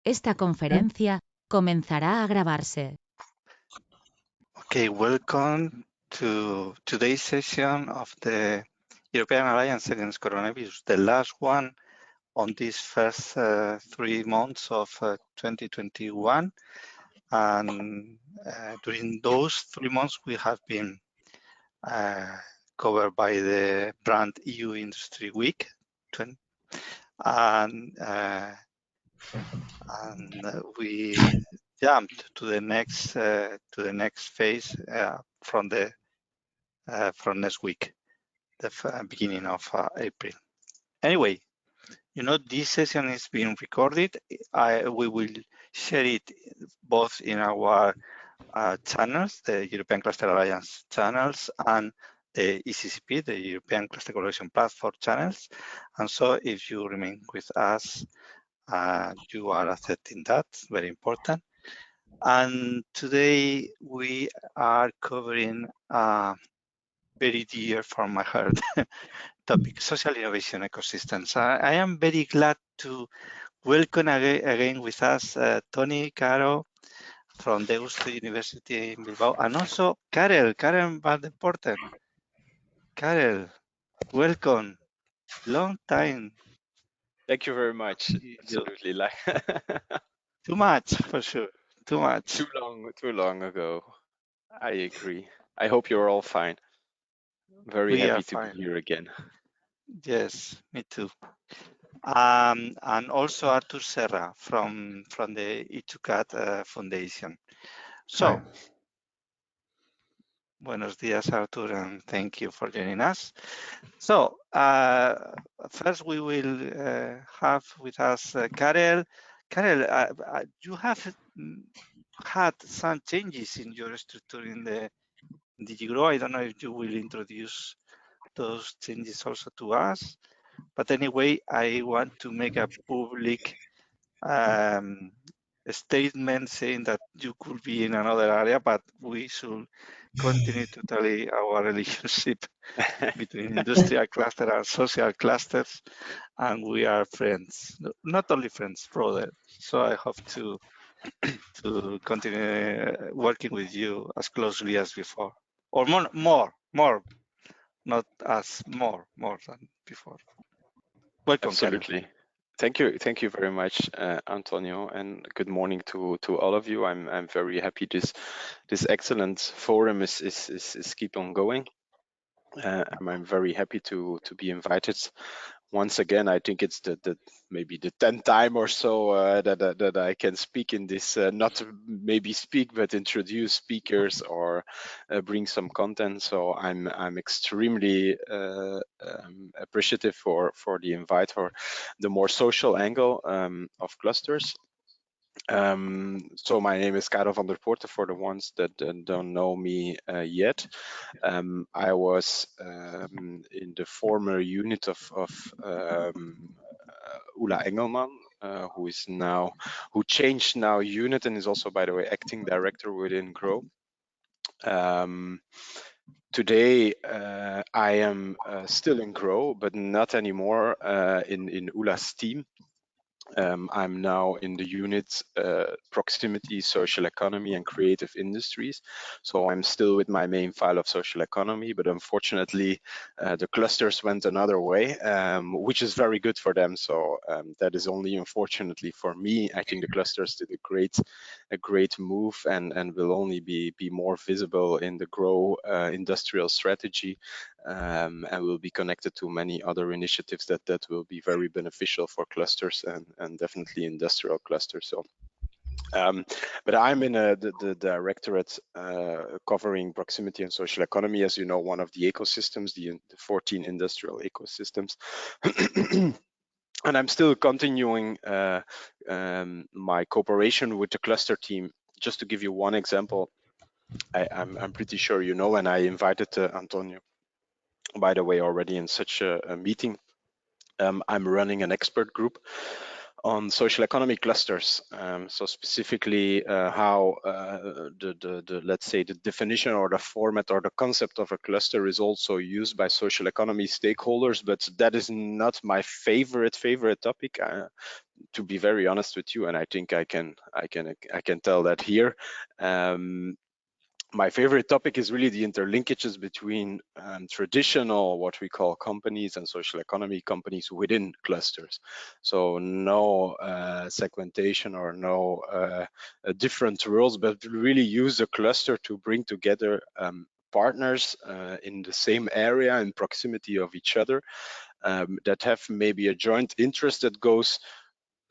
Esta conferencia comenzará a grabarse. Okay, welcome to today's session of the European Alliance Against Coronavirus, the last one on these first 3 months of 2021. And during those 3 months, we have been covered by the brand EU Industry Week, and we jumped to the next phase from next week, the beginning of April. Anyway, this session is being recorded. We will share it both in our channels, the European Cluster Alliance channels, and the ECCP, the European Cluster Collaboration Platform channels. And so if you remain with us, you are accepting that, very important. And today we are covering very dear for my heart topic, social innovation ecosystems. I am very glad to welcome again with us Tony Caro from the Deusto University in Bilbao, and also Karel van den Porten. Karel, welcome. Long time. Thank you very much. Absolutely. Too much, for sure. Too much. Too long ago. I agree. I hope you're all fine. Very happy to be here again. Yes, me too. And also Artur Serra from the Ichikata Foundation. So, Hi. Buenos días, Artur, and thank you for joining us. So, first we will have with us Karel. Karel, you have had some changes in your structure in the DigiGrow. I don't know if you will introduce those changes also to us. But anyway, I want to make a public statement saying that you could be in another area, but we should continue to tally our relationship between industrial cluster and social clusters, and we are friends, not only friends, brother. So I hope to continue working with you as closely as before, or more, not as more than before. Welcome, Absolutely. Karel. Thank you very much, Antonio, and good morning to all of you. I'm very happy this excellent forum is keep on going. I'm very happy to be invited once again. I think it's the maybe the 10th time or so that I can speak in this, not maybe speak, but introduce speakers or bring some content. So I'm extremely appreciative for the invite for the more social angle of clusters. So my name is Karel van der Poorten for the ones that don't know me yet. I was in the former unit of Ulla Engelman, who changed now unit and is also, by the way, acting director within GROW. Today I am still in GROW, but not anymore in Ulla's team. I'm now in the unit proximity, social economy, and creative industries. So I'm still with my main file of social economy, but unfortunately the clusters went another way, which is very good for them. So that is only unfortunately for me. I think the clusters did a great move and will only be more visible in the GROW industrial strategy, and will be connected to many other initiatives that will be very beneficial for clusters and definitely industrial clusters. So, but I'm in the directorate covering proximity and social economy, as you know, one of the ecosystems, the 14 industrial ecosystems. And I'm still continuing my cooperation with the cluster team. Just to give you one example, I'm pretty sure you know, and I invited Antonio, by the way, already in such a meeting. I'm running an expert group on social economy clusters. So specifically how the let's say the definition or the format or the concept of a cluster is also used by social economy stakeholders, but that is not my favorite topic. to be very honest with you, and I think I can tell that here. My favorite topic is really the interlinkages between traditional, what we call companies, and social economy companies within clusters. So no segmentation or no different rules, but really use a cluster to bring together partners in the same area in proximity of each other that have maybe a joint interest that goes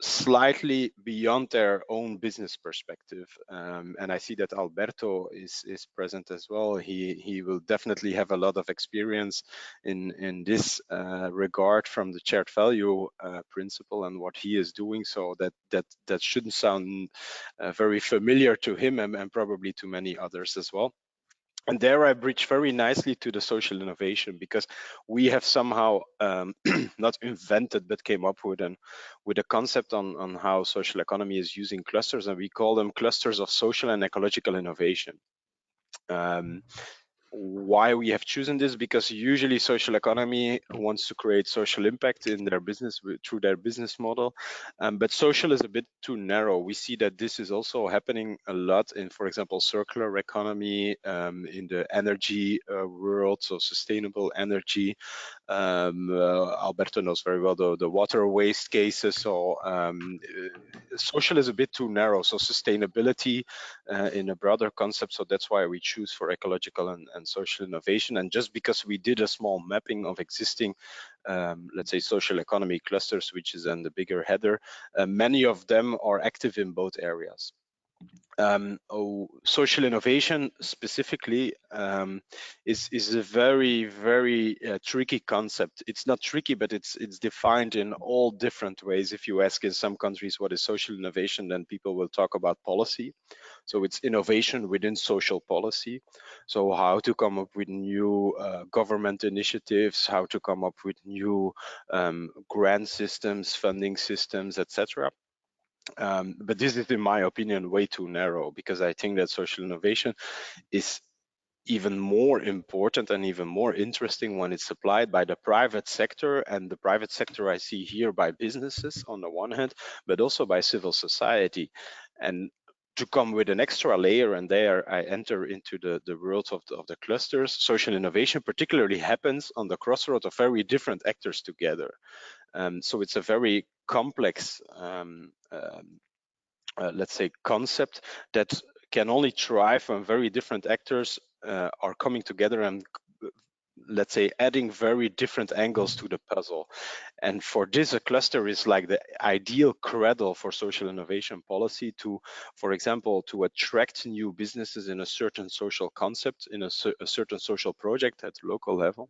slightly beyond their own business perspective. And I see that Alberto is present as well. He will definitely have a lot of experience in this regard from the shared value principle and what he is doing. So that shouldn't sound very familiar to him and probably to many others as well. And there I bridge very nicely to the social innovation, because we have somehow not invented, but came up with a concept on how social economy is using clusters, and we call them clusters of social and ecological innovation. Why we have chosen this? Because usually social economy wants to create social impact in their business through their business model, but social is a bit too narrow. We see that this is also happening a lot in, for example, circular economy, in the energy world, so sustainable energy. Alberto knows very well the water waste cases. So social is a bit too narrow. So sustainability in a broader concept. So that's why we choose for ecological and social innovation. And just because we did a small mapping of existing, let's say, social economy clusters, which is then the bigger header, many of them are active in both areas. Social innovation specifically is a very tricky concept. It's not tricky, but it's defined in all different ways. If you ask in some countries what is social innovation, then people will talk about policy. So it's innovation within social policy. So how to come up with new government initiatives, how to come up with new grant systems, funding systems, etc. But this is, in my opinion, way too narrow, because I think that social innovation is even more important and even more interesting when it's applied by the private sector. And the private sector I see here by businesses on the one hand, but also by civil society. And to come with an extra layer, and there I enter into the world of the clusters. Social innovation particularly happens on the crossroads of very different actors together. So it's a very complex, let's say, concept that can only thrive when very different actors are coming together and, let's say, adding very different angles to the puzzle. And for this, a cluster is like the ideal cradle for social innovation policy to, for example, to attract new businesses in a certain social concept, in a certain social project at local level.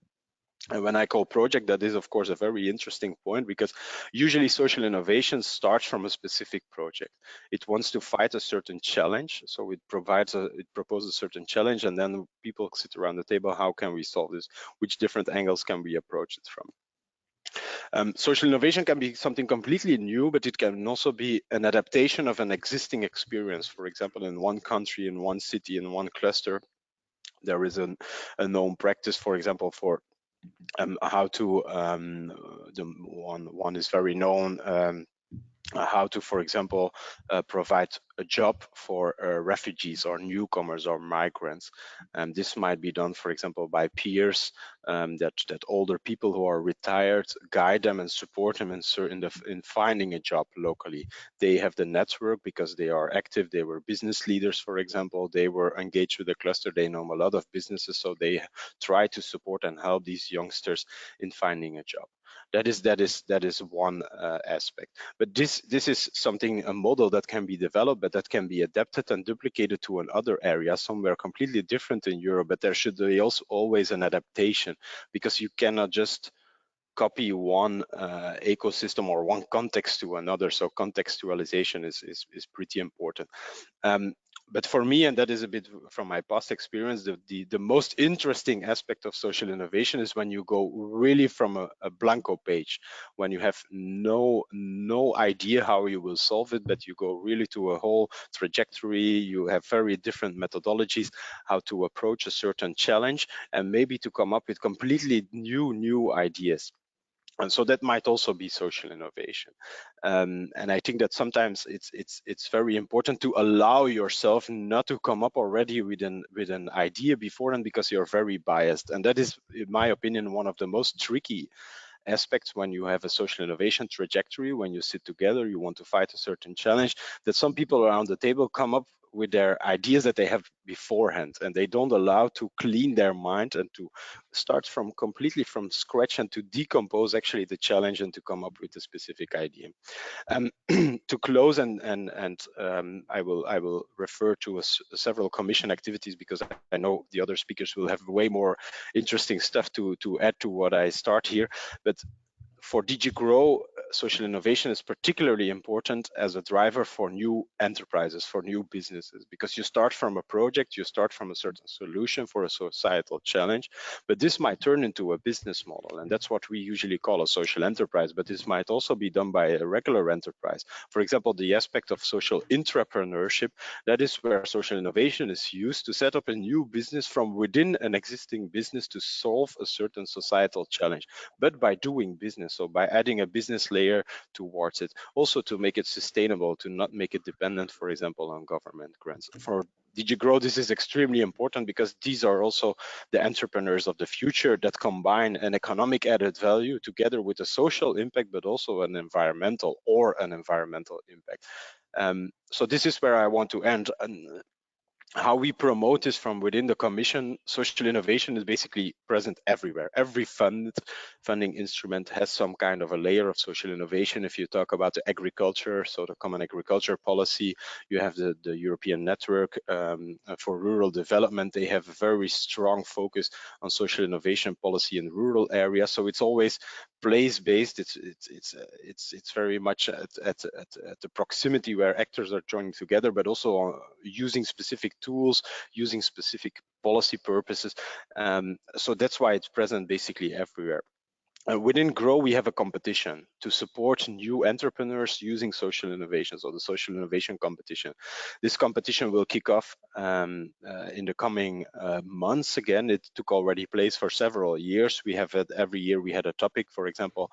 And when I call project, that is, of course, a very interesting point, because usually social innovation starts from a specific project. It wants to fight a certain challenge. So it proposes a certain challenge, and then people sit around the table. How can we solve this? Which different angles can we approach it from? Social innovation can be something completely new, but it can also be an adaptation of an existing experience. For example, in one country, in one city, in one cluster, there is a known practice, for example, for how to, the one is very known, how to, for example, provide a job for refugees or newcomers or migrants. And this might be done, for example, by peers, that older people who are retired guide them and support them in finding a job locally. They have the network because they are active. They were business leaders, for example. They were engaged with the cluster. They know a lot of businesses, so they try to support and help these youngsters in finding a job. That is one aspect. But this is something, a model that can be developed, but that can be adapted and duplicated to another area somewhere completely different in Europe. But there should be also always an adaptation, because you cannot just copy one ecosystem or one context to another. So contextualization is pretty important. But for me, and that is a bit from my past experience, the most interesting aspect of social innovation is when you go really from a blanco page, when you have no idea how you will solve it, but you go really to a whole trajectory. You have very different methodologies how to approach a certain challenge, and maybe to come up with completely new ideas. And so that might also be social innovation. And I think that sometimes it's very important to allow yourself not to come up already with an idea beforehand because you're very biased. And that is, in my opinion, one of the most tricky aspects when you have a social innovation trajectory. When you sit together, you want to fight a certain challenge, that some people around the table come up with their ideas that they have beforehand, and they don't allow to clean their mind and to start from completely from scratch and to decompose actually the challenge and to come up with a specific idea. To close, and I will refer to several commission activities because I know the other speakers will have way more interesting stuff to add to what I start here. But for DG Grow, social innovation is particularly important as a driver for new enterprises, for new businesses, because you start from a project, you start from a certain solution for a societal challenge, but this might turn into a business model. And that's what we usually call a social enterprise, but this might also be done by a regular enterprise. For example, the aspect of social intrapreneurship, that is where social innovation is used to set up a new business from within an existing business to solve a certain societal challenge, but by doing business. So by adding a business layer towards it, also to make it sustainable, to not make it dependent, for example, on government grants. For DG Grow, this is extremely important because these are also the entrepreneurs of the future that combine an economic added value together with a social impact, but also an environmental impact. So this is where I want to end. And how we promote this from within the Commission, social innovation is basically present everywhere. Every funding instrument has some kind of a layer of social innovation. If you talk about the agriculture, so the Common Agriculture Policy, you have the European Network for Rural Development. They have a very strong focus on social innovation policy in rural areas. So it's always place-based. It's very much at the proximity where actors are joining together, but also using specific tools, using specific policy purposes. So that's why it's present basically everywhere. Within Grow, we have a competition to support new entrepreneurs using social innovation, so the social innovation competition. This competition will kick off in the coming months. Again, it took already place for several years. We have every year we had a topic, for example,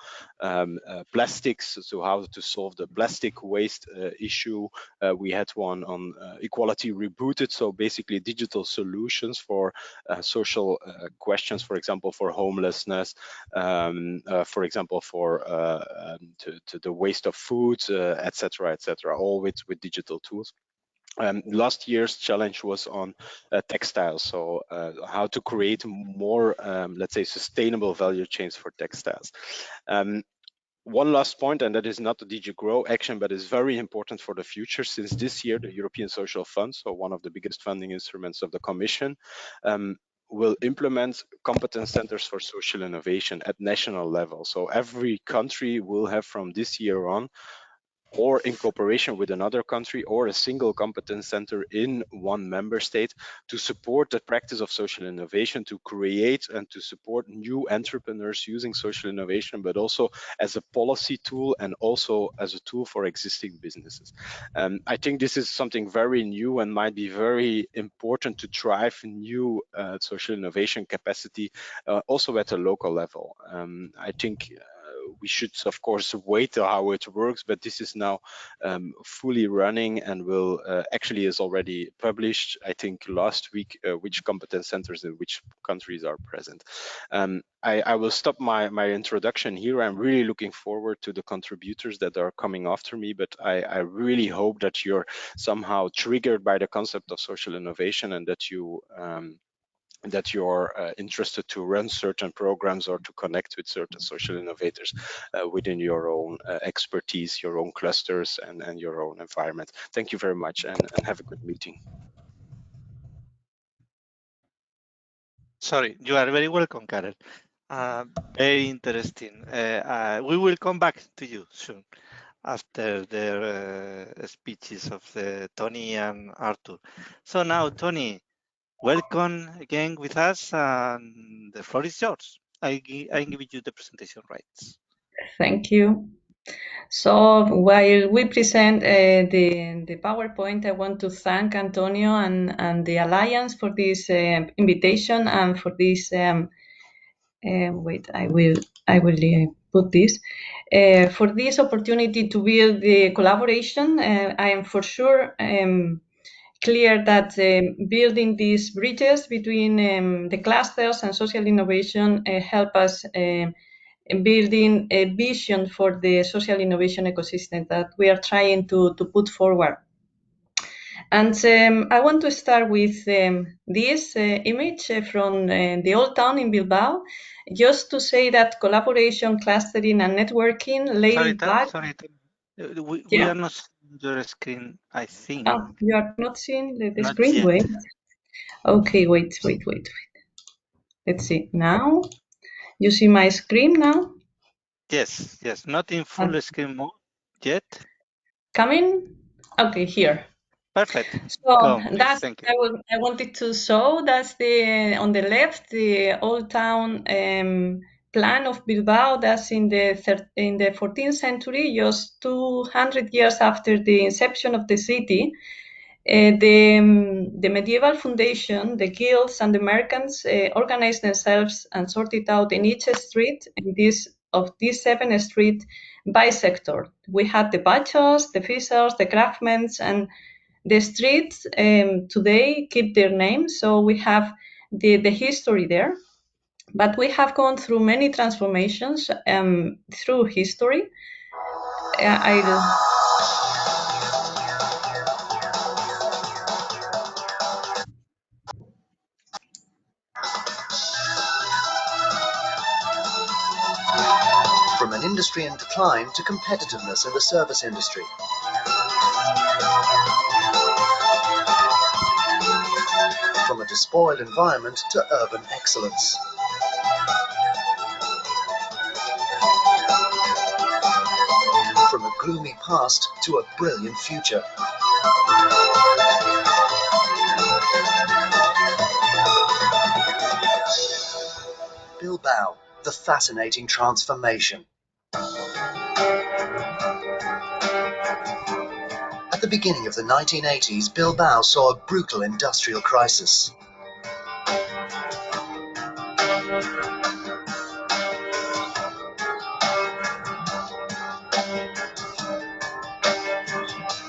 plastics, so how to solve the plastic waste issue. We had one on equality rebooted, so basically digital solutions for social questions, for example, for homelessness, for example, for to the waste of food, etc., all with digital tools. Last year's challenge was on textiles, so how to create more, let's say, sustainable value chains for textiles. One last point, and that is not the DG Grow action, but is very important for the future. Since this year, the European Social Fund, so one of the biggest funding instruments of the Commission, will implement competence centers for social innovation at national level. So every country will have from this year on, or in cooperation with another country, or a single competence center in one member state to support the practice of social innovation, to create and to support new entrepreneurs using social innovation, but also as a policy tool and also as a tool for existing businesses. I think this is something very new and might be very important to drive new social innovation capacity also at a local level. I think we should, of course, wait how it works, but this is now fully running and will actually is already published, I think, last week, which competence centers in which countries are present. I will stop my introduction here. I'm really looking forward to the contributors that are coming after me, but I really hope that you're somehow triggered by the concept of social innovation and that you're interested to run certain programs or to connect with certain social innovators within your own expertise, your own clusters, and your own environment. Thank you very much, and have a good meeting. Sorry, you are very welcome, Karel. Very interesting. We will come back to you soon after the speeches of Tony and Arthur. So now, Tony, welcome again with us, and the floor is yours. I give you the presentation rights. Thank you. So while we present the PowerPoint, I want to thank Antonio and the Alliance for this invitation and for this. Wait, I will put this. For this opportunity to build the collaboration, I am for sure clear that building these bridges between the clusters and social innovation help us building a vision for the social innovation ecosystem that we are trying to put forward. And I want to start with this image from the old town in Bilbao, just to say that collaboration, clustering, and networking laid it back. Sorry, we Yeah. are not seeing your screen, I think. Oh, you are not seeing the Not screen? yet. Wait. Okay, wait. Let's see. Now, you see my screen now? Yes, not in full screen mode yet. Coming? Okay, here. Perfect. So Go on, please. that's Thank you. I wanted to show. That's the on the left, the old town plan of Bilbao. That's in the 14th century, just 200 years after the inception of the city. The medieval foundation, the guilds and the merchants organized themselves and sorted out in each street in these 7 streets by sector. We had the butchers, the fishers, the craftsmen, and the streets today keep their names, so we have the history there. But we have gone through many transformations through history. From an industry in decline to competitiveness in the service industry. From a despoiled environment to urban excellence. From a gloomy past to a brilliant future. Bilbao, the fascinating transformation. At the beginning of the 1980s, Bilbao saw a brutal industrial crisis.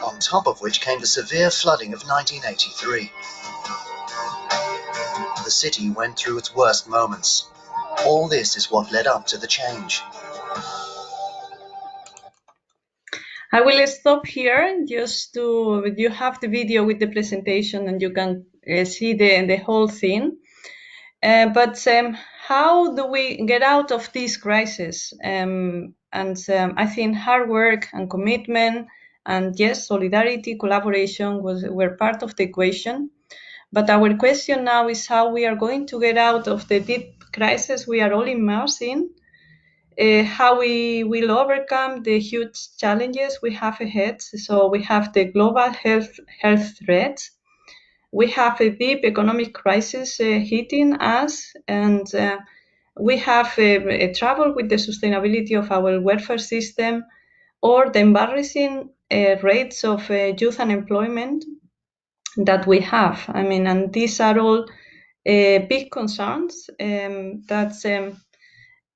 On top of which came the severe flooding of 1983. The city went through its worst moments. All this is what led up to the change. I will stop here just to you have the video with the presentation and you can see the whole thing. But how do we get out of this crisis? I think hard work and commitment and yes, solidarity, collaboration were part of the equation. But our question now is how we are going to get out of the deep crisis we are all immersed in, how we will overcome the huge challenges we have ahead. So we have the global health threats. We have a deep economic crisis hitting us, and we have a trouble with the sustainability of our welfare system or the embarrassing rates of youth unemployment that we have. I mean, and these are all big concerns that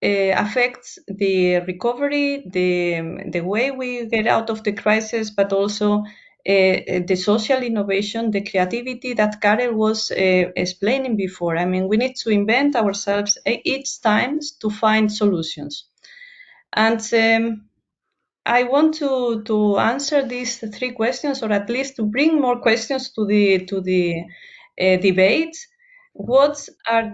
affects the recovery, the way we get out of the crisis, but also the social innovation, the creativity that Karel was explaining before. I mean, we need to invent ourselves each time to find solutions. And I want to answer these 3 questions, or at least to bring more questions to the debate. What are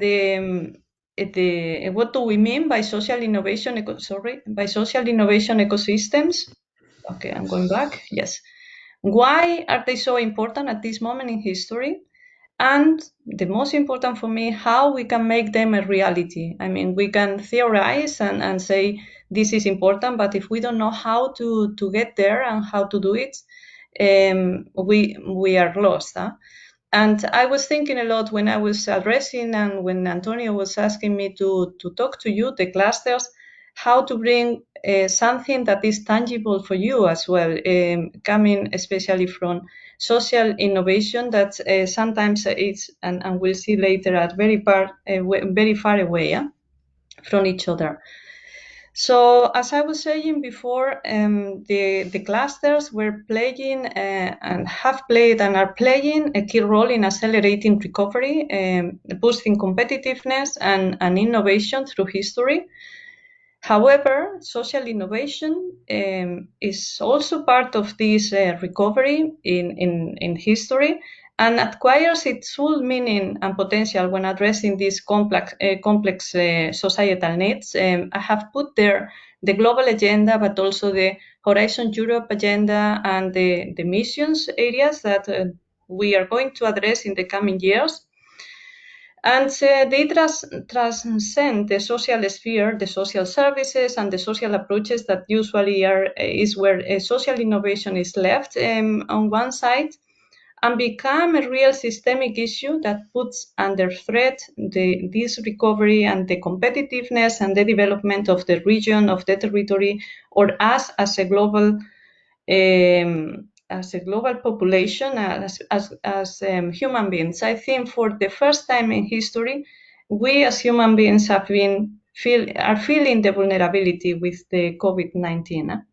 what do we mean by social innovation? By social innovation ecosystems? Okay, I'm going back. Yes. Why are they so important at this moment in history? And the most important for me, how we can make them a reality. I mean, we can theorize and say this is important, but if we don't know how to get there and how to do it, we are lost. Huh? And I was thinking a lot when I was addressing and when Antonio was asking me to talk to you, the clusters, how to bring something that is tangible for you as well, coming especially from social innovation that sometimes is, and we'll see later, at very far away from each other. So as I was saying before, the clusters were playing and have played and are playing a key role in accelerating recovery, boosting competitiveness and innovation through history. However, social innovation is also part of this recovery in history and acquires its full meaning and potential when addressing these complex societal needs. I have put there the global agenda, but also the Horizon Europe agenda and the missions areas that we are going to address in the coming years. And they transcend the social sphere, the social services, and the social approaches that usually is where social innovation is left on one side, and become a real systemic issue that puts under threat this recovery and the competitiveness and the development of the region, of the territory, or us as a global population, as human beings. I think for the first time in history, we as human beings are feeling the vulnerability with the COVID-19.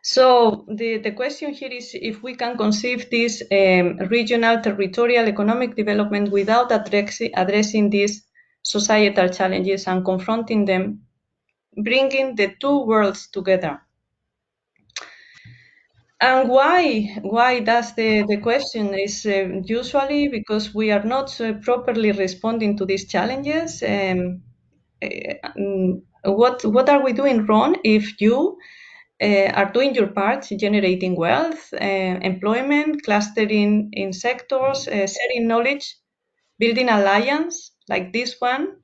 So the question here is if we can conceive this regional, territorial, economic development without addressing these societal challenges and confronting them, bringing the two worlds together. And why? Why? That's the question. Is usually because we are not properly responding to these challenges. What are we doing wrong if you are doing your part, generating wealth, employment, clustering in sectors, sharing knowledge, building alliance like this one?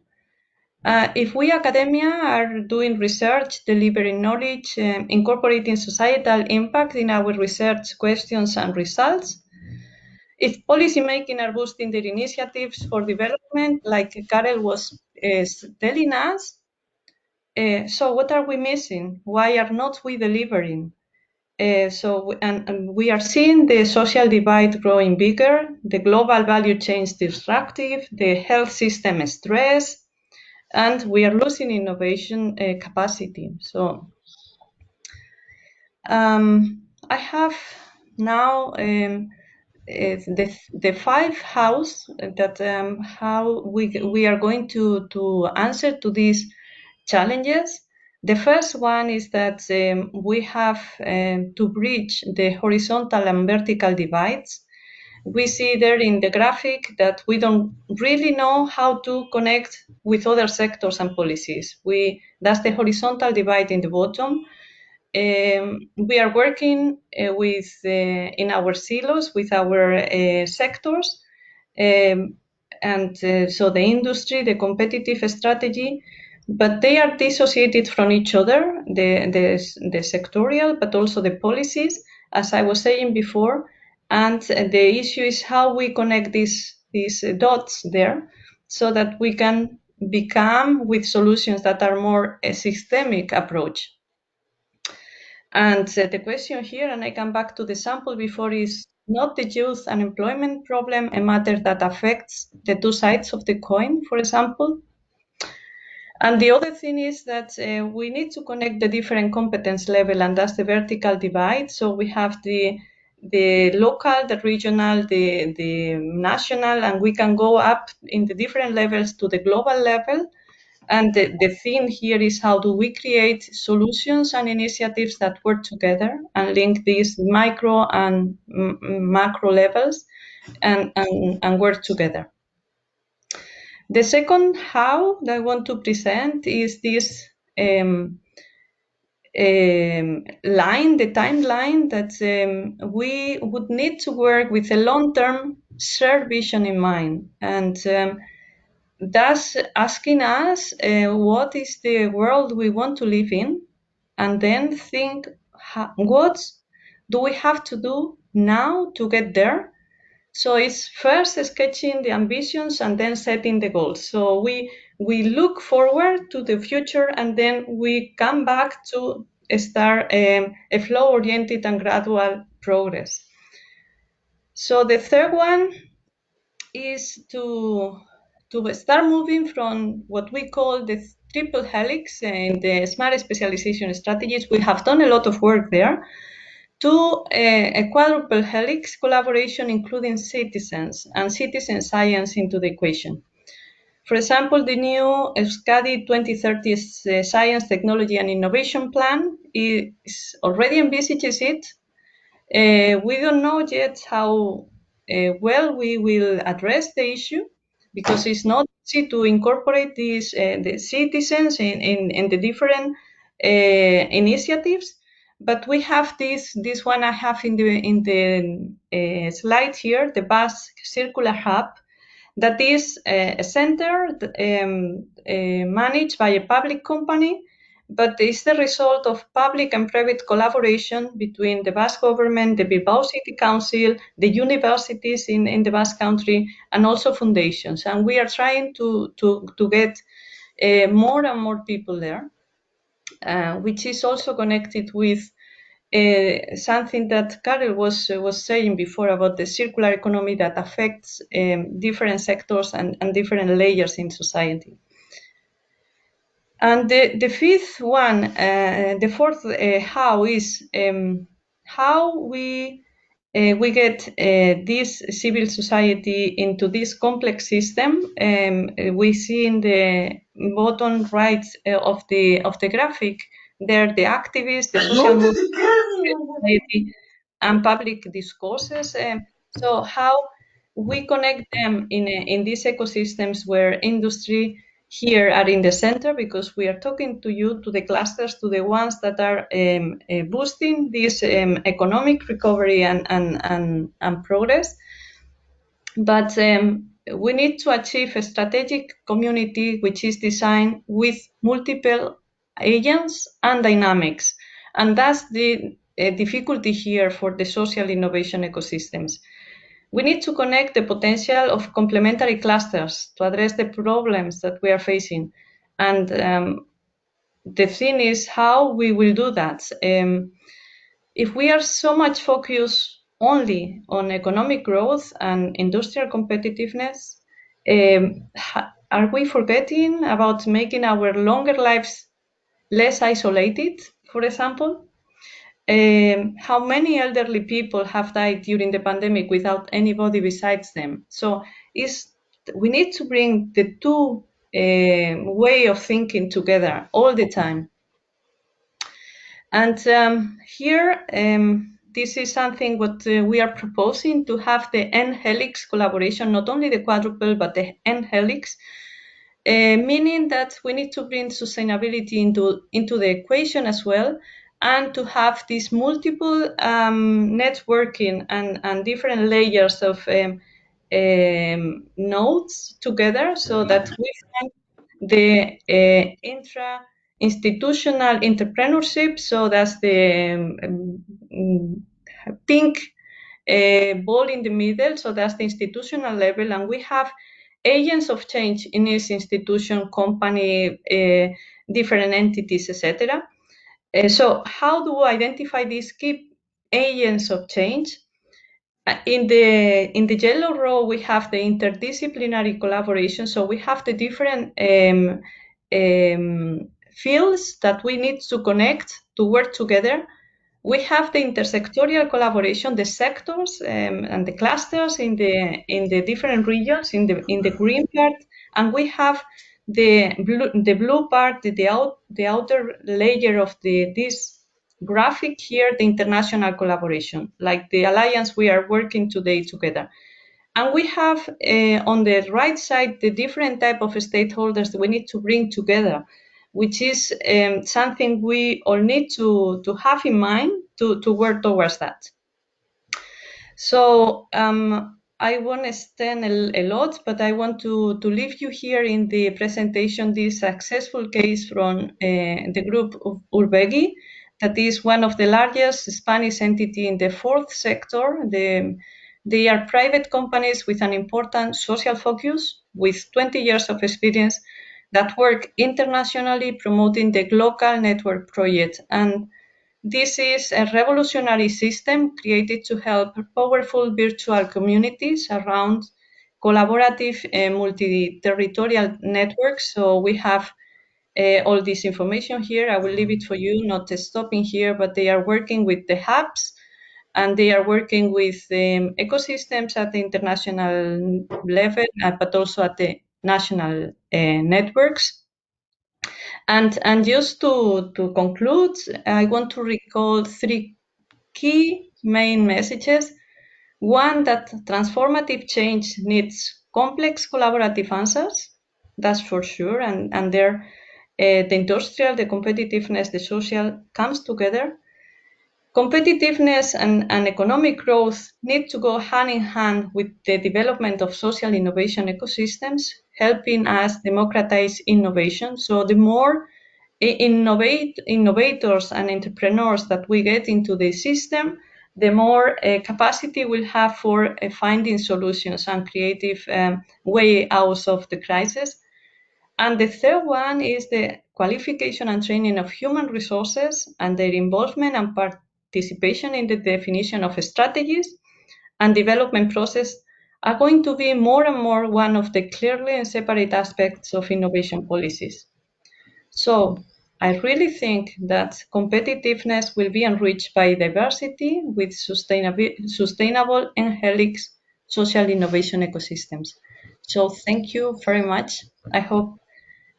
If we academia are doing research, delivering knowledge, incorporating societal impact in our research questions and results, if policymaking are boosting their initiatives for development, like Karel was telling us, so what are we missing? Why are not we delivering? And we are seeing the social divide growing bigger, the global value chain disruptive, the health system stress, and we are losing innovation capacity. So I have now the five hows that how we are going to answer to these challenges. The first one is that we have to bridge the horizontal and vertical divides. We see there in the graphic that we don't really know how to connect with other sectors and policies. That's the horizontal divide in the bottom. We are working in our silos with our sectors, and so the industry, the competitive strategy, but they are dissociated from each other, the sectorial, but also the policies, as I was saying before. And the issue is how we connect these dots there so that we can become with solutions that are more a systemic approach. And the question here, and I come back to the sample before, is not the youth unemployment problem a matter that affects the two sides of the coin, for example? And the other thing is that we need to connect the different competence level, and that's the vertical divide. So we have the local, the regional, the national, and we can go up in the different levels to the global level. And the theme here is how do we create solutions and initiatives that work together and link these micro and macro levels and work together. The second how that I want to present is this line, the timeline that we would need to work with a long-term shared vision in mind. And thus asking us what is the world we want to live in, and then think what do we have to do now to get there. So it's first sketching the ambitions and then setting the goals. So we look forward to the future and then we come back to start a flow-oriented and gradual progress. So the third one is to start moving from what we call the triple helix in the smart specialization strategies. We have done a lot of work there to a quadruple helix collaboration, including citizens and citizen science into the equation. For example, the new EUSKADI 2030 Science, Technology and Innovation Plan is already envisages it. We don't know yet how well we will address the issue, because it's not easy to incorporate these the citizens in the different initiatives. But we have this one I have in the slide here, the Basque Circular Hub, that is a center managed by a public company, but it's the result of public and private collaboration between the Basque government, the Bilbao City Council, the universities in the Basque Country, and also foundations. And we are trying to get more and more people there, which is also connected with something that Karel was saying before about the circular economy that affects different sectors and different layers in society. And the fifth one, the fourth how is how we get this civil society into this complex system. We see in the bottom right of the graphic there the activists, the social movement, and public discourses. So how we connect them in these ecosystems where industry here are in the center, because we are talking to you, to the clusters, to the ones that are boosting this economic recovery and progress. But we need to achieve a strategic community which is designed with multiple agents and dynamics. And that's the difficulty here for the social innovation ecosystems. We need to connect the potential of complementary clusters to address the problems that we are facing. And the thing is how we will do that. If we are so much focused only on economic growth and industrial competitiveness, are we forgetting about making our longer lives less isolated, for example? How many elderly people have died during the pandemic without anybody besides them? So we need to bring the two way of thinking together all the time. And here, this is something what we are proposing, to have the N-helix collaboration, not only the quadruple, but the N-helix, meaning that we need to bring sustainability into the equation as well, and to have these multiple networking and different layers of nodes together, so that we find the intra-institutional entrepreneurship. So that's the pink ball in the middle. So that's the institutional level, and we have agents of change in each institution, company, different entities, etc. So how do we identify these key agents of change? In the yellow row, we have the interdisciplinary collaboration. So we have the different fields that we need to connect to work together. We have the intersectorial collaboration, the sectors and the clusters in the different regions in the green part, and we have the blue part, the outer layer of this graphic here, the international collaboration, like the alliance we are working today together. And we have on the right side the different type of stakeholders that we need to bring together, which is something we all need to have in mind to work towards that. So I won't extend a lot, but I want to leave you here in the presentation this successful case from the group of Urbegi, that is one of the largest Spanish entity in the fourth sector. They are private companies with an important social focus, with 20 years of experience, that work internationally promoting the local network project. And this is a revolutionary system created to help powerful virtual communities around collaborative multi-territorial networks. So we have all this information here. I will leave it for you, not stopping here, but they are working with the hubs and they are working with ecosystems at the international level, but also at the national networks. And just to conclude, I want to recall 3 key main messages. One, that transformative change needs complex collaborative answers, that's for sure, and there the industrial, the competitiveness, the social comes together. Competitiveness and economic growth need to go hand in hand with the development of social innovation ecosystems, helping us democratize innovation. So the more innovators and entrepreneurs that we get into the system, the more capacity we'll have for finding solutions and creative way out of the crisis. And the third one is the qualification and training of human resources and their involvement and participation in the definition of strategies and development process are going to be more and more one of the clearly and separate aspects of innovation policies. So I really think that competitiveness will be enriched by diversity with sustainable and helix social innovation ecosystems. So thank you very much. I hope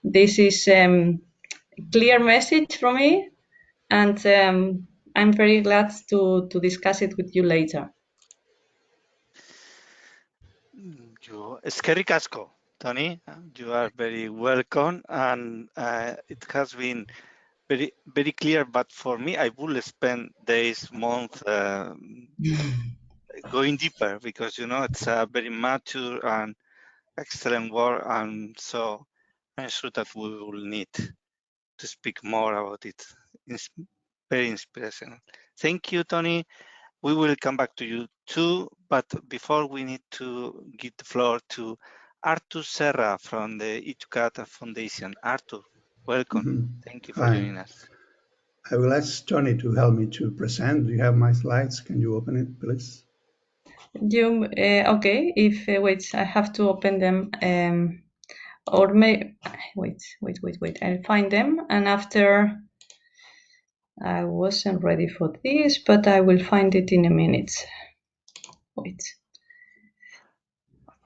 this is clear message from me, and I'm very glad to discuss it with you later. Eskerrik asko, Tony. You are very welcome, and it has been very, very clear. But for me, I will spend days, months going deeper because it's a very mature and excellent work, and so I'm sure that we will need to speak more about it. It's very inspirational. Thank you, Tony. We will come back to you too, but before we need to give the floor to Artur Serra from the Ichikata Foundation. Artur, welcome. Thank you for joining us. I will ask Tony to help me to present. Do you have my slides? Can you open it, please? Okay, if wait, I have to open them, or wait, I'll find them, and after I wasn't ready for this, but I will find it in a minute. Wait.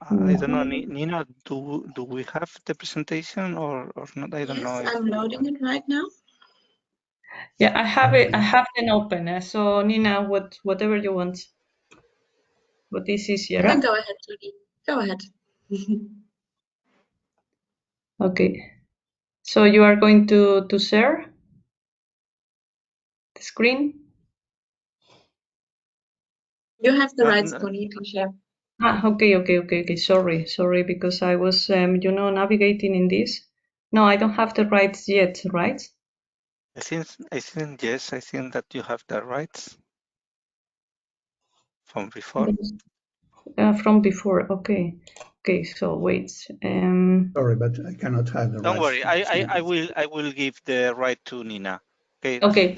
I don't know, Nina, do we have the presentation or not? I don't know. Yes, I'm loading it right now. Yeah, I have it. I have it open. So Nina, whatever you want. But this is You Serra. can go ahead, Judy. Go ahead. Okay. So you are going to share the screen? You have the rights, Tony. You can share. Okay. Sorry, because I was, navigating in this. No, I don't have the rights yet, right? I think yes. I think that you have the rights from before. From before. Okay. So wait. Sorry, but I cannot have the rights. Don't worry. I will give the right to Nina. Okay. Okay.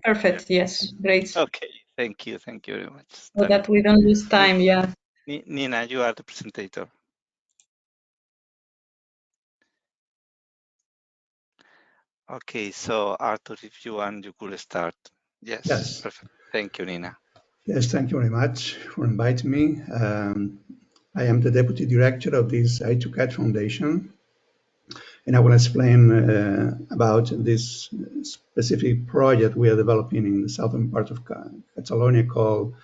Perfect. Yes. Great. Okay. Thank you very much. So that we don't lose time. Yeah. Nina, you are the presenter. Okay, so Artur, if you want, you could start. Yes. Perfect. Thank you, Nina. Yes, thank you very much for inviting me. I am the Deputy Director of this Ichikata Foundation, and I will explain about this specific project we are developing in the southern part of Catalonia called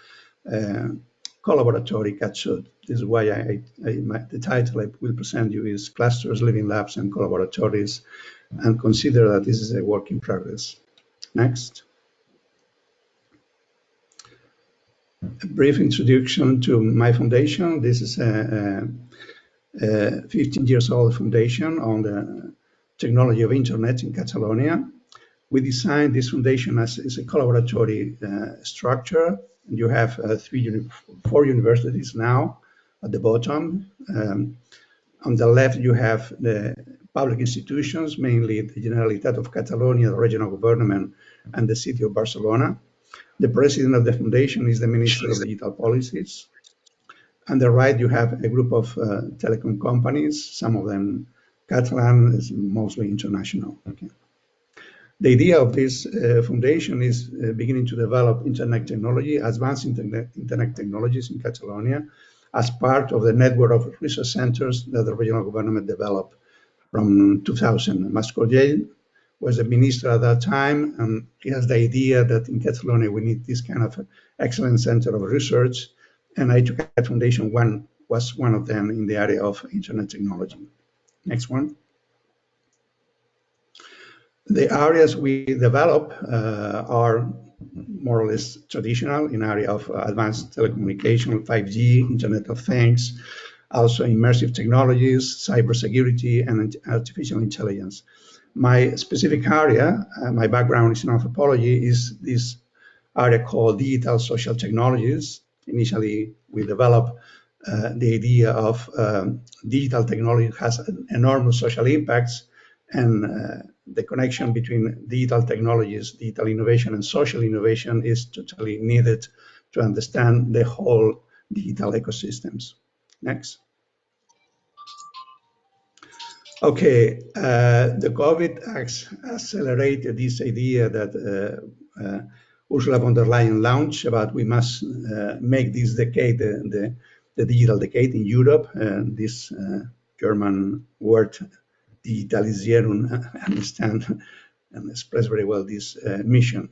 Collaboratory Catsud. This is why the title I will present you is Clusters, Living Labs, and Collaboratories, and consider that this is a work in progress. Next. A brief introduction to my foundation. This is a 15 years old foundation on the technology of internet in Catalonia. We designed this foundation as a collaboratory structure. And you have 4 universities now at the bottom. On the left, you have the public institutions, mainly the Generalitat of Catalonia, the regional government, and the city of Barcelona. The president of the foundation is the Minister of Digital Policies. On the right, you have a group of telecom companies, some of them Catalan is mostly international. Okay. The idea of this foundation is beginning to develop internet technology, advanced internet technologies in Catalonia, as part of the network of research centers that the regional government developed from 2000. Mascolell was the minister at that time, and he has the idea that in Catalonia we need this kind of excellent center of research, and Ichikata Foundation was one of them in the area of internet technology. Next one. The areas we develop are more or less traditional in area of advanced telecommunication, 5G, Internet of Things, also immersive technologies, cybersecurity, and artificial intelligence. My specific area, my background is in anthropology, is this area called digital social technologies. Initially, we developed the idea of digital technology has enormous social impacts, and the connection between digital technologies, digital innovation, and social innovation is totally needed to understand the whole digital ecosystems. Next. Okay, the COVID accelerated this idea that Ursula von der Leyen launched about we must make this decade the digital decade in Europe. This German word, Digitalisierung, understand and express very well this mission.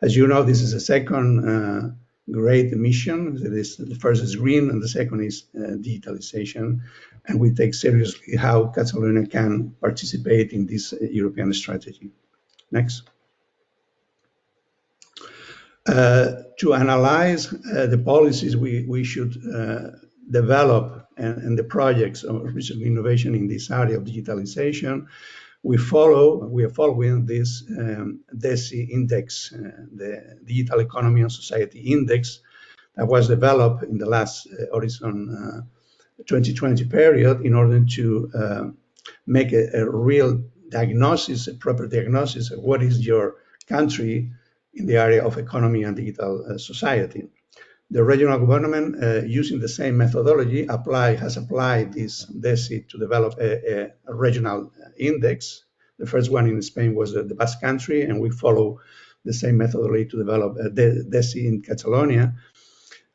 As you know, this is a second great mission. The first is green, and the second is digitalization. And we take seriously how Catalonia can participate in this European strategy. Next. To analyze the policies we should develop and the projects of research and innovation in this area of digitalization, we are following this DESI index, the Digital Economy and Society Index, that was developed in the last Horizon 2020 period in order to make a real diagnosis, a proper diagnosis of what is your country in the area of economy and digital society. The regional government, using the same methodology, has applied this DESI to develop a regional index. The first one in Spain was the Basque Country, and we follow the same methodology to develop a DESI in Catalonia.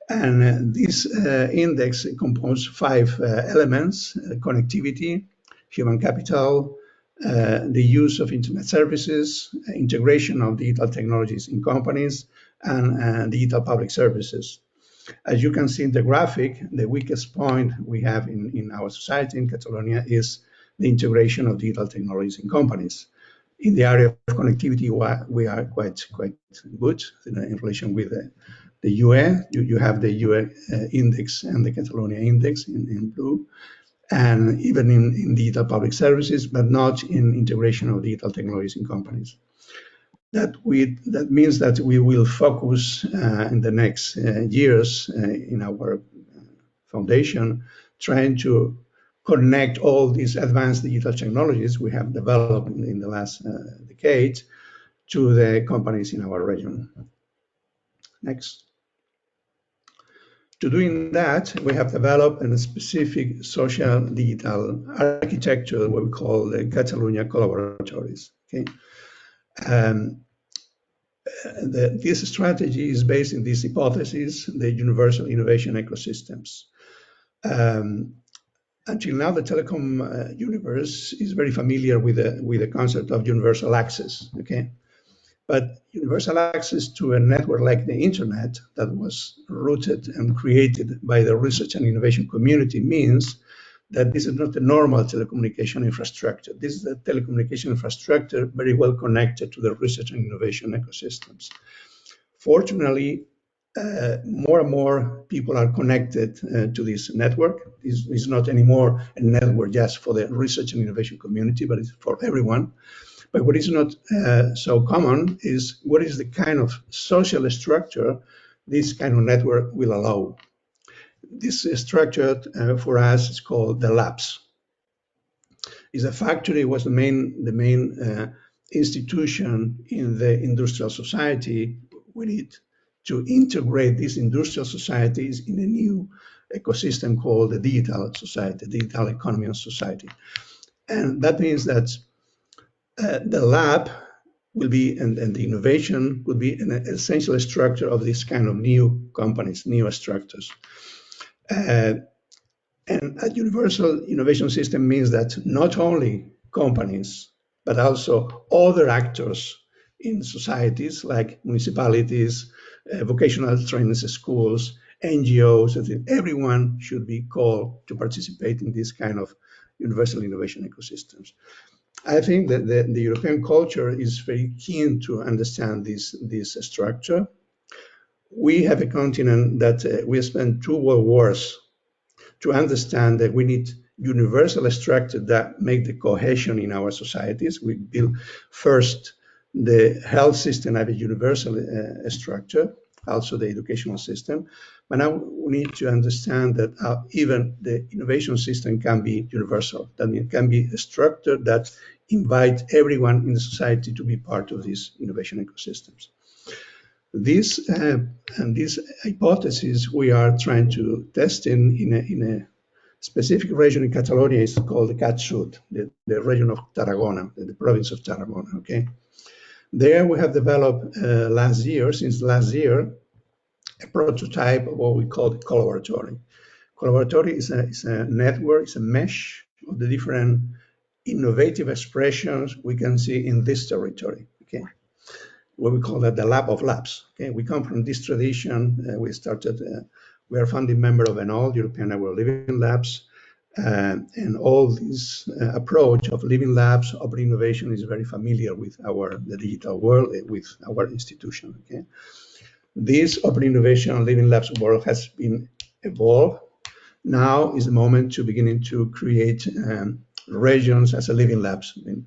And this index composes 5 elements: connectivity, human capital, the use of internet services, integration of digital technologies in companies, and digital public services. As you can see in the graphic, the weakest point we have in our society in Catalonia is the integration of digital technologies in companies. In the area of connectivity, we are quite good in relation with the UE. You have the UE index and the Catalonia index in blue, and even in digital public services, but not in integration of digital technologies in companies. That means that we will focus in the next years in our foundation, trying to connect all these advanced digital technologies we have developed in the last decade to the companies in our region. Next. To doing that, we have developed a specific social digital architecture, what we call the Catalonia Collaboratories. Okay. This strategy is based in this hypothesis, the universal innovation ecosystems. Until now, the telecom universe is very familiar with the concept of universal access. Okay. But universal access to a network like the internet that was rooted and created by the research and innovation community means that this is not a normal telecommunication infrastructure. This is a telecommunication infrastructure very well connected to the research and innovation ecosystems. Fortunately, more and more people are connected to this network. It's not anymore a network just for the research and innovation community, but it's for everyone. But what is not so common is what is the kind of social structure this kind of network will allow. This structure for us is called the labs. Is a factory was the main institution in the industrial society. We need to integrate these industrial societies in a new ecosystem called the digital society, digital economy and society. And that means that the lab will be, and the innovation will be an essential structure of this kind of new companies, new structures. And a universal innovation system means that not only companies, but also other actors in societies like municipalities, vocational training schools, NGOs, I think everyone should be called to participate in this kind of universal innovation ecosystems. I think that the European culture is very keen to understand this structure. We have a continent that we spent 2 world wars to understand that we need universal structure that make the cohesion in our societies. We build first the health system have a universal structure, also the educational system. But now we need to understand that even the innovation system can be universal. That means it can be a structure that invite everyone in the society to be part of these innovation ecosystems. This and this hypothesis we are trying to test in a specific region in Catalonia is called the Cat Sud, the region of Tarragona, the province of Tarragona. Okay, there we have developed since last year, a prototype of what we call the collaboratory. Collaboratory is a network, it's a mesh of the different innovative expressions we can see in this territory. Okay, what we call that the lab of labs. Okay, we come from this tradition. We are founding member of ENOL, European Network of Living Labs, and all this approach of living labs, open innovation is very familiar with the digital world, with our institution. Okay, this open innovation living labs world has been evolved. Now is the moment to beginning to create regions as a living labs. I mean,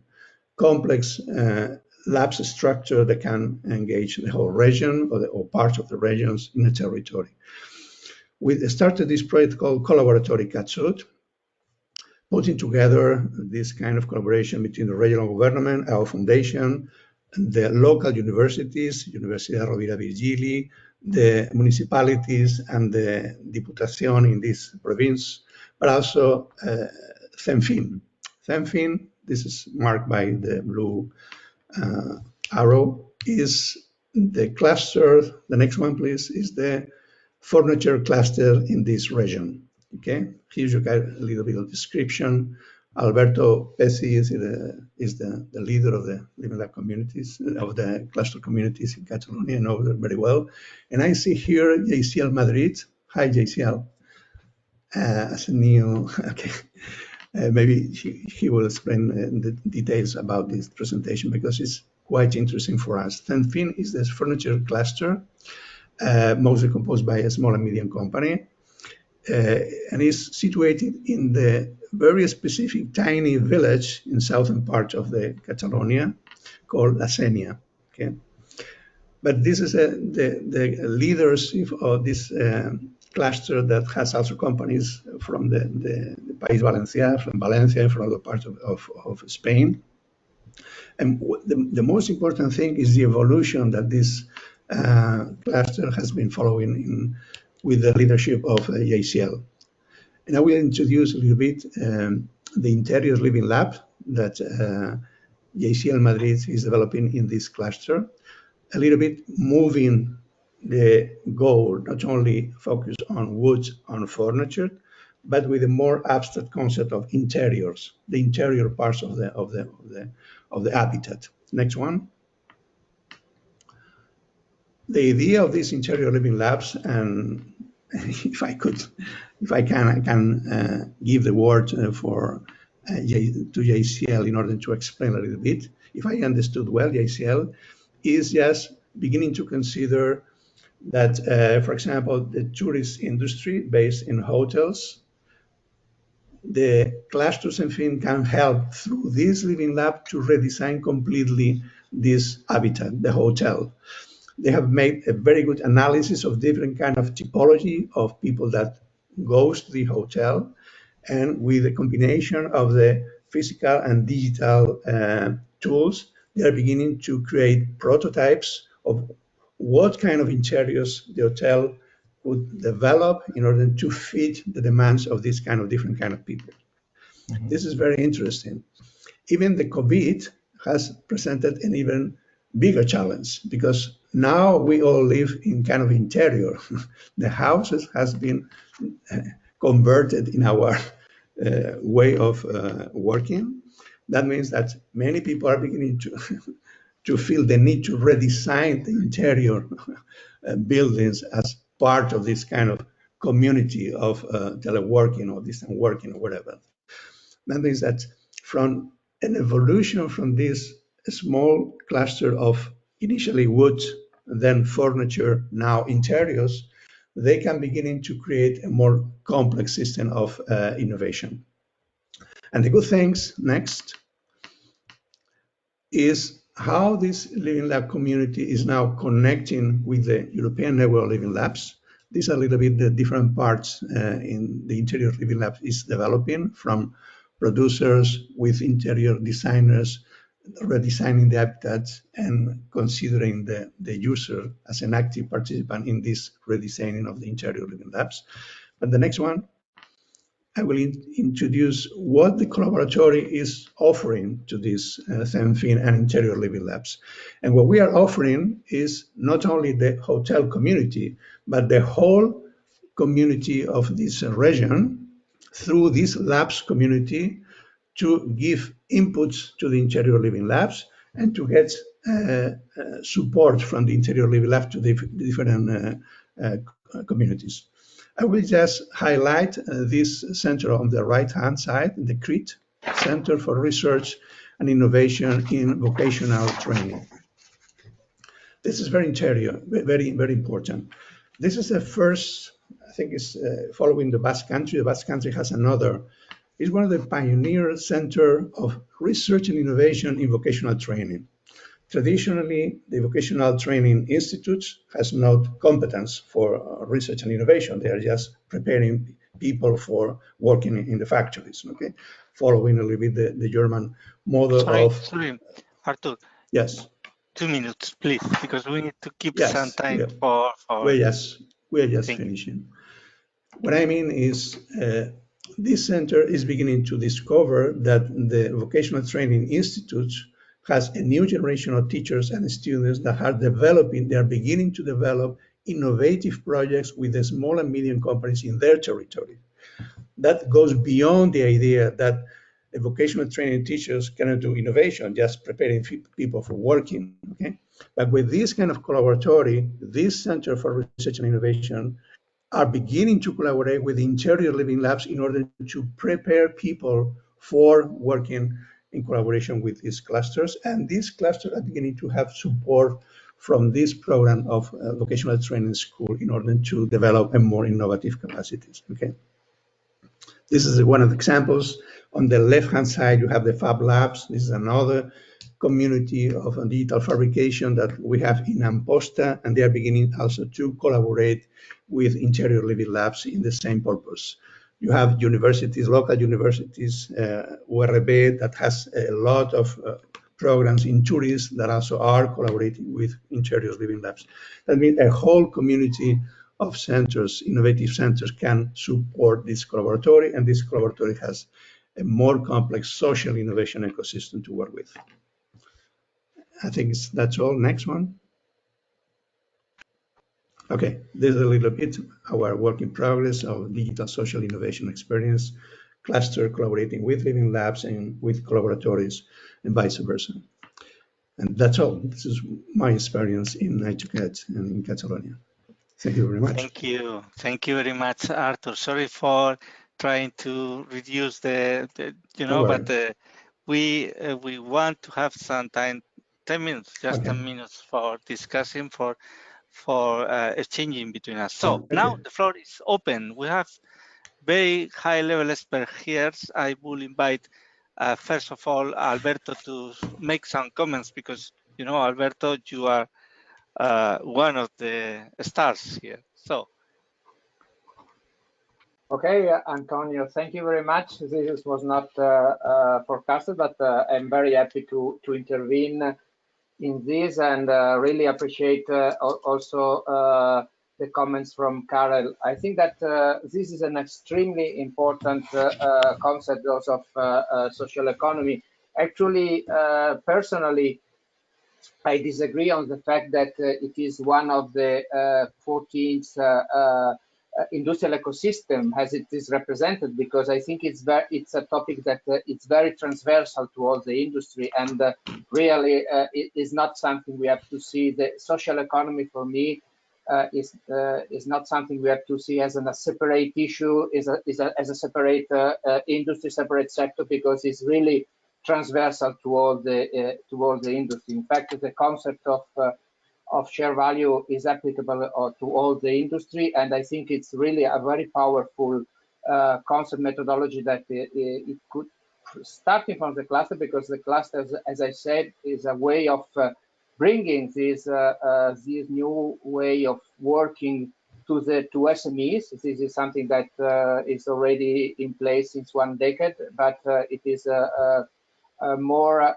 complex labs structure that can engage the whole region or parts of the regions in a territory. We started this project called Collaboratory Cat Sud, putting together this kind of collaboration between the regional government, our foundation, the local universities, Universidad Rovira Virgili, the municipalities and the Diputación in this province, but also CENFIN. CENFIN, this is marked by the blue arrow, is the cluster. The next one, please, is the furniture cluster in this region. Okay, here you got a little bit of description. Alberto Pesi is the leader of the Living Lab communities, of the cluster communities in Catalonia, I know them very well. And I see here JCL Madrid. Hi, JCL. As a new, okay. Maybe he will explain the details about this presentation because it's quite interesting for us. CENFIN is this furniture cluster, mostly composed by a small and medium company, and is situated in the very specific tiny village in southern part of the Catalonia called La Sénia. Okay, but this is the leaders of this cluster that has also companies from the País Valencià, from Valencia, from other parts of Spain. And the most important thing is the evolution that this cluster has been following with the leadership of JCL. And I will introduce a little bit the interior living lab that JCL Madrid is developing in this cluster, a little bit moving the goal, not only focus on wood, on furniture, but with a more abstract concept of interiors, the interior parts of the habitat. Next one. The idea of these interior living labs, and if I can, I can give the word to JCL in order to explain a little bit. If I understood well, JCL is just beginning to consider that, for example, the tourist industry based in hotels, the clusters and things can help through this living lab to redesign completely this habitat, the hotel. They have made a very good analysis of different kind of typology of people that goes to the hotel, and with a combination of the physical and digital tools, they are beginning to create prototypes of what kind of interiors the hotel would develop in order to fit the demands of this kind of different kind of people. Mm-hmm. This is very interesting. Even the COVID has presented an even bigger challenge because now we all live in kind of interior. The houses has been converted in our way of working. That means that many people are beginning to to feel the need to redesign the interior buildings as part of this kind of community of teleworking or distant working or whatever. That means that from an evolution from this small cluster of initially wood, then furniture, now interiors, they can begin to create a more complex system of innovation. And the good things next is how this Living Lab community is now connecting with the European Network of Living Labs. These are a little bit the different parts in the interior Living Lab is developing, from producers with interior designers redesigning the habitats and considering the user as an active participant in this redesigning of the interior Living Labs. And the next one, I will introduce what the collaboratory is offering to this Zenfin and Interior Living Labs. And what we are offering is not only the hotel community, but the whole community of this region through this labs community to give inputs to the Interior Living Labs and to get support from the Interior Living Lab to the different communities. I will just highlight this center on the right-hand side, the CREAT, Center for Research and Innovation in Vocational Training. This is very interior, very, very important. This is the first, I think it's following the Basque Country. The Basque Country has another. It's one of the pioneer center of research and innovation in vocational training. Traditionally, the vocational training institutes has not competence for research and innovation. They are just preparing people for working in the factories, okay? Following a little bit the German model Sorry, Artur. Yes. 2 minutes, please, because we need to keep Yes, some time for... we are just finishing. What I mean is this center is beginning to discover that the vocational training institutes has a new generation of teachers and students that are developing, they are beginning to develop innovative projects with the small and medium companies in their territory. That goes beyond the idea that a vocational training teachers cannot do innovation, just preparing people for working, okay? But with this kind of collaboratory, this Center for Research and Innovation are beginning to collaborate with Interior Living Labs in order to prepare people for working in collaboration with these clusters. And these clusters are beginning to have support from this program of vocational training school in order to develop a more innovative capacities, okay? This is one of the examples. On the left-hand side, you have the Fab Labs. This is another community of digital fabrication that we have in Amposta, and they are beginning also to collaborate with Interior Living Labs in the same purpose. You have universities, local universities, URB, that has a lot of programs in tourism that also are collaborating with Interior Living Labs. That means a whole community of centers, innovative centers, can support this collaboratory, and this collaboratory has a more complex social innovation ecosystem to work with. I think that's all. Next one. Okay, this is a little bit our work in progress of digital social innovation experience cluster collaborating with Living Labs and with collaboratories and vice versa. And that's all. This is my experience in Ichikata and in Catalonia. Thank you very much. Thank you. Thank you very much, Artur. Sorry for trying to reduce the but we want to have some time, 10 minutes, just okay. 10 minutes for discussing, for exchanging between us. So okay. Now the floor is open. We have very high level experts here. I will invite, first of all, Alberto to make some comments because, you know, Alberto, you are one of the stars here. So. Okay, Antonio, thank you very much. This was not forecasted, but I'm very happy to intervene in this and really appreciate also the comments from Karel. I think that this is an extremely important concept also of social economy, Actually, personally, I disagree on the fact that it is one of the 14th industrial ecosystem as it is represented, because I think it's a topic that it's very transversal to all the industry, and really it is not something we have to see. The social economy for me is not something we have to see as a separate issue, as a separate industry, separate sector, because it's really transversal to all the industry. In fact, the concept of share value is applicable to all the industry, and I think it's really a very powerful concept methodology that it could, starting from the cluster, because the cluster, as I said, is a way of bringing this new way of working to SMEs. This is something that is already in place since 1 decade, but it is more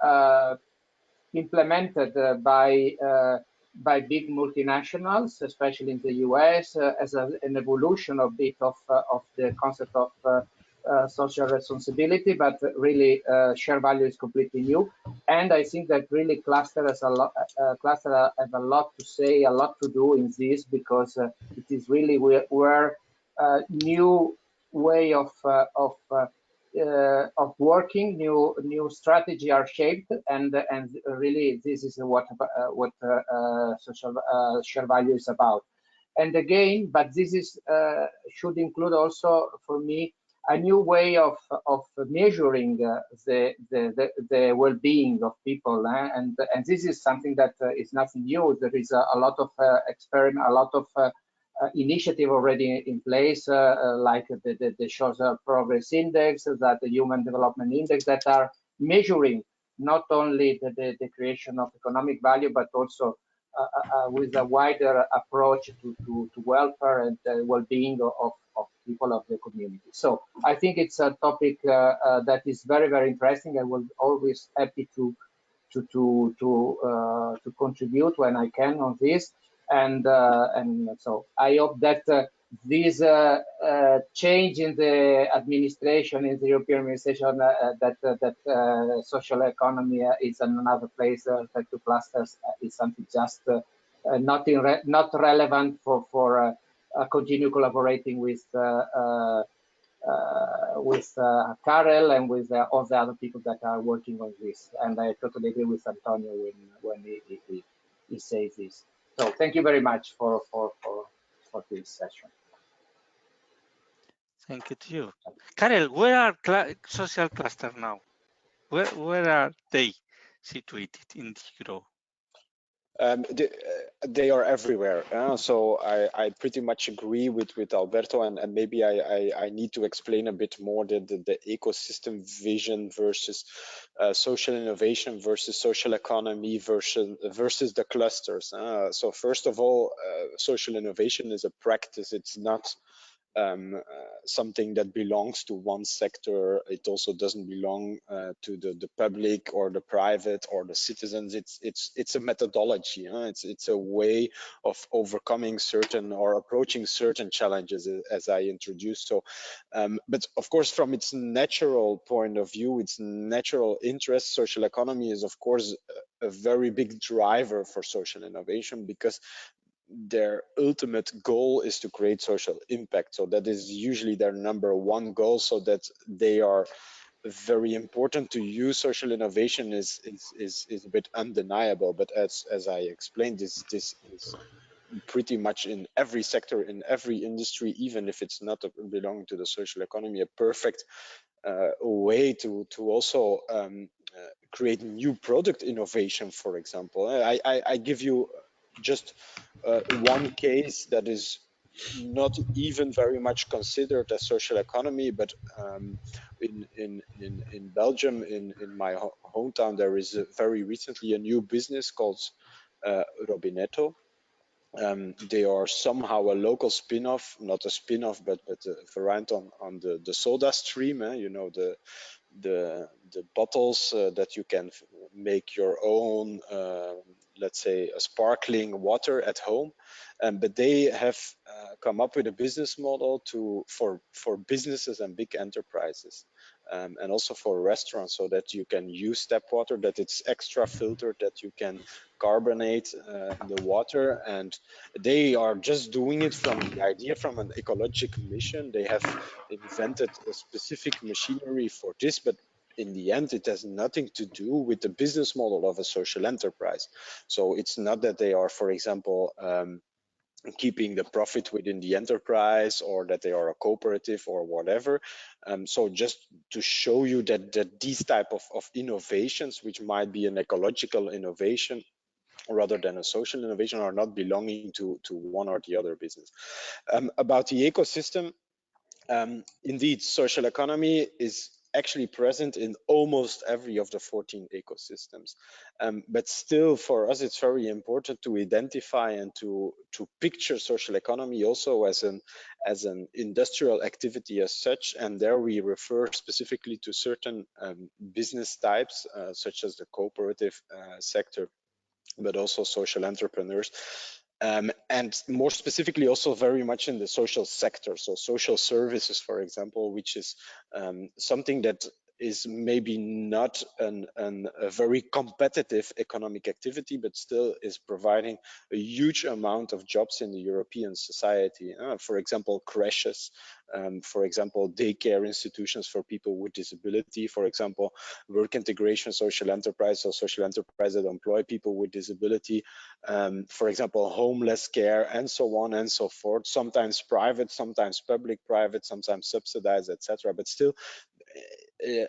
implemented by big multinationals, especially in the US, as an evolution of the concept of social responsibility. But really, share value is completely new, and I think that really cluster has a lot to say, a lot to do in this, because it is really where new way of working, new strategy are shaped, and really this is what social share value is about. And again, but this is should include also for me a new way of measuring the well-being of people, and this is something that is nothing new. There is a lot of experiment, a lot of initiative already in place, like the Social Progress Index, that the Human Development Index, that are measuring not only the creation of economic value, but also with a wider approach to welfare and well-being of people of the community. So I think it's a topic that is very, very interesting. I will always happy to contribute when I can on this. And so I hope that this change in the administration, in the European administration, that social economy is another place, that the clusters is something just not relevant for continue collaborating with Karel and with all the other people that are working on this. And I totally agree with Antonio when he says this. So thank you very much for this session. Thank you to you. Karel, where are social clusters now? Where are they situated in Europe? They are everywhere. So I pretty much agree with Alberto, and maybe I need to explain a bit more the ecosystem vision versus social innovation versus social economy versus the clusters. So first of all, social innovation is a practice. It's not something that belongs to one sector. It also doesn't belong to the public or the private or the citizens. It's a methodology. It's a way of overcoming certain or approaching certain challenges, as I introduced. So, but of course, from its natural point of view, its natural interest, social economy is of course a very big driver for social innovation, because their ultimate goal is to create social impact. So that is usually their number one goal, so that they are very important. To use social innovation is a bit undeniable, but as I explained, this is pretty much in every sector, in every industry, even if it's not belonging to the social economy, a perfect way to also create new product innovation, for example. I give you just one case that is not even very much considered as social economy, but in Belgium, in my hometown, there is very recently a new business called Robinetto. They are somehow a local spin-off, not a spin-off, but a variant on the soda stream. You know, the bottles that you can make your own, let's say, a sparkling water at home. but they have come up with a business model for businesses and big enterprises, and also for restaurants, so that you can use tap water, that it's extra filtered, that you can carbonate the water, and they are just doing it from the idea, from an ecological mission. They have invented a specific machinery for this, but in the end, it has nothing to do with the business model of a social enterprise. So it's not that they are, for example, keeping the profit within the enterprise, or that they are a cooperative or whatever. So just to show you that these type of innovations, which might be an ecological innovation rather than a social innovation, are not belonging to one or the other business. About the ecosystem, indeed, social economy is actually present in almost every of the 14 ecosystems. But still, for us, it's very important to identify and to picture social economy also as an industrial activity as such. And there we refer specifically to certain business types, such as the cooperative sector, but also social entrepreneurs. And more specifically, also very much in the social sector. So social services, for example, which is something that is maybe not a very competitive economic activity, but still is providing a huge amount of jobs in the European society. For example, creches, for example, daycare institutions for people with disability, for example, work integration social enterprise, or social enterprise that employ people with disability, for example, homeless care, and so on and so forth, sometimes private, sometimes public private, sometimes subsidized, etc. But still,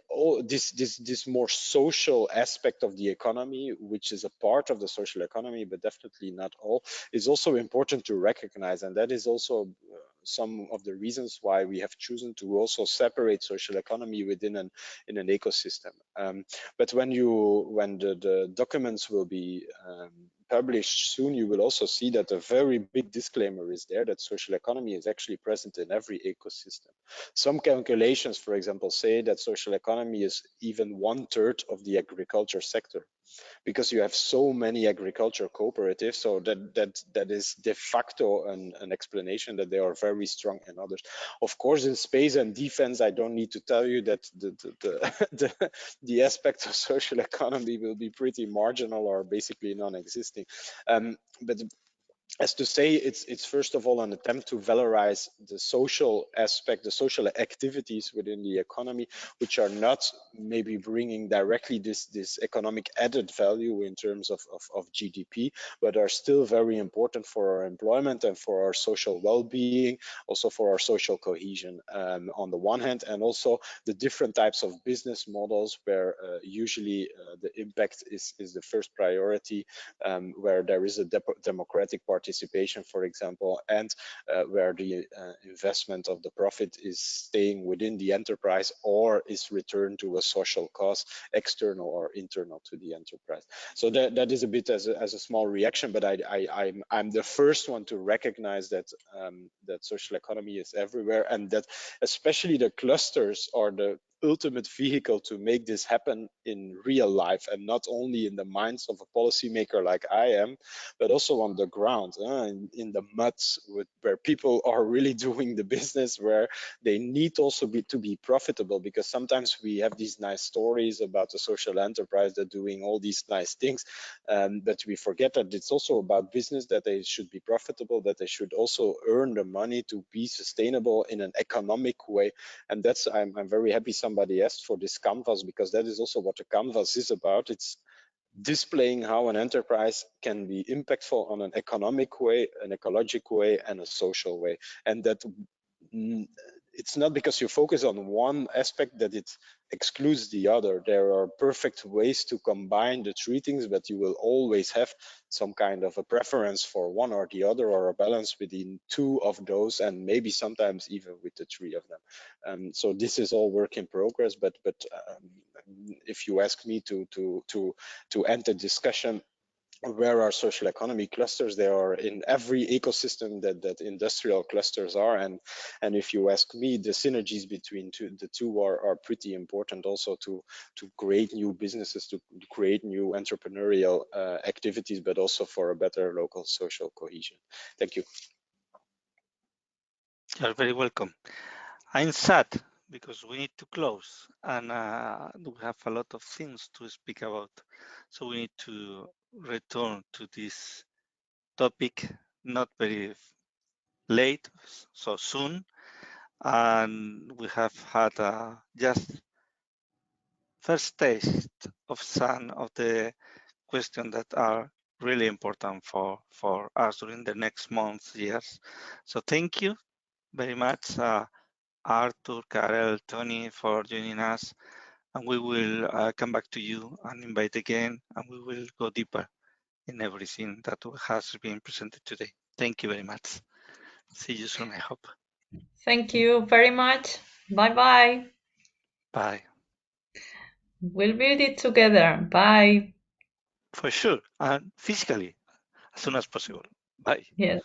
all this more social aspect of the economy, which is a part of the social economy, but definitely not all, is also important to recognize. And that is also some of the reasons why we have chosen to also separate social economy within an ecosystem. But when the documents will be published soon, you will also see that a very big disclaimer is there, that social economy is actually present in every ecosystem. Some calculations, for example, say that social economy is even 1/3 of the agriculture sector, because you have so many agriculture cooperatives. So that is de facto an explanation that they are very strong in others. Of course, in space and defense, I don't need to tell you that the aspect of social economy will be pretty marginal or basically non-existing. But as to say, it's first of all an attempt to valorize the social aspect, the social activities within the economy, which are not maybe bringing directly this economic added value in terms of GDP, but are still very important for our employment and for our social well-being, also for our social cohesion on the one hand, and also the different types of business models where usually the impact is the first priority, where there is a democratic participation, for example, and where the investment of the profit is staying within the enterprise or is returned to a social cause, external or internal to the enterprise. So that is a bit as a small reaction, but I'm the first one to recognize that that social economy is everywhere, and that especially the clusters are the ultimate vehicle to make this happen in real life, and not only in the minds of a policymaker like I am, but also on the ground, in the muds, where people are really doing the business, where they need also to be profitable. Because sometimes we have these nice stories about the social enterprise that doing all these nice things, but we forget that it's also about business, that they should be profitable, that they should also earn the money to be sustainable in an economic way. And that's, I'm very happy somebody asked for this canvas, because that is also what the canvas is about. It's displaying how an enterprise can be impactful on an economic way, an ecological way, and a social way. And that it's not because you focus on one aspect that it excludes the other. There are perfect ways to combine the three things, but you will always have some kind of a preference for one or the other, or a balance within two of those, and maybe sometimes even with the three of them. So this is all work in progress, but if you ask me to end the discussion, where are social economy clusters? They are in every ecosystem that industrial clusters are, and if you ask me, the synergies between the two are pretty important also to create new businesses, to create new entrepreneurial activities, but also for a better local social cohesion. Thank you. You're very welcome. I'm sad because we need to close, and we have a lot of things to speak about. So we need to return to this topic not very late, so soon. And we have had just first taste of some of the questions that are really important for us during the next months, years. So thank you very much, Arthur, Karel, Tony, for joining us. And we will come back to you and invite again, and we will go deeper in everything that has been presented today. Thank you very much. See you soon, I hope. Thank you very much. Bye-bye. Bye. We'll build it together. Bye. For sure, and physically, as soon as possible. Bye. Yes.